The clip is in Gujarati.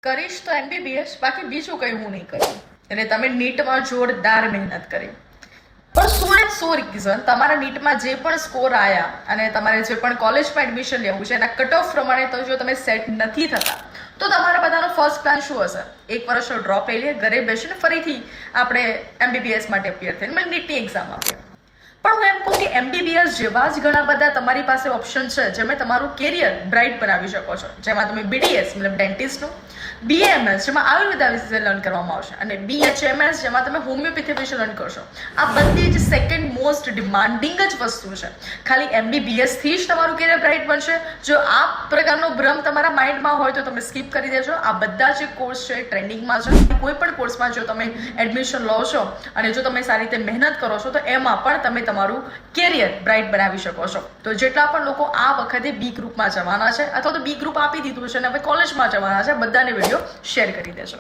કરીશ તો એમબીબીએસ, બાકી બીજું કંઈ હું નહીં કરું. એટલે તમે નીટમાં જોરદાર મહેનત કરી, પણ 100 રીઝન તમારા નીટમાં જે પણ સ્કોર આવ્યા અને તમારે જે પણ કોલેજમાં એડમિશન લેવું છે એના કટ ઓફ પ્રમાણે તો જો તમે સેટ નથી થતા તો તમારા બધાનો ફર્સ્ટ પ્લાન શું હશે? 1 વર્ષનો ડ્રોપ લઈ લે, ઘરે બેસીને ફરીથી આપણે એમબીબીએસ માટે અપિયર થઈને મેં નીટની એક્ઝામ આપી. પણ હું એમ કહું કે એમબીબીએસ જેવા જ ઘણા બધા તમારી પાસે ઓપ્શન છે જેમાં તમારું કેરિયર બ્રાઇટ બનાવી શકો છો. જેમાં તમે બીડીએસ મતલબ ડેન્ટિસ્ટનું, બીએમએસ જેમાં આયુર્વેદા વિશે લર્ન કરવામાં આવશે, અને બીએચએમએસ જેમાં તમે હોમિયોપેથી વિશે લર્ન કરશો. આ બધી જ સેકન્ડ મોસ્ટ ડિમાન્ડિંગ જ વસ્તુ છે. ખાલી એમબીબીએસ થી જ તમારું કેરિયર બ્રાઇટ બનશે. જો આ પ્રકારનો ભ્રમ તમારા માઇન્ડમાં હોય તો તમે સ્કીપ કરી દેજો. આ બધા જે કોર્સ છે ટ્રેન્ડિંગમાં છે. કોઈ પણ કોર્સમાં જો તમે એડમિશન લો છો અને જો તમે સારી રીતે મહેનત કરો છો તો એમાં પણ તમે તમારું કેરિયર બ્રાઇટ બનાવી શકો છો. તો જેટલા પણ લોકો આ વખતે બી ગ્રુપમાં જવાના છે અથવા તો બી ગ્રુપ આપી દીધું છે અને હવે કોલેજમાં જવાના છે, બધાને વિડીયો શેર કરી દેજો.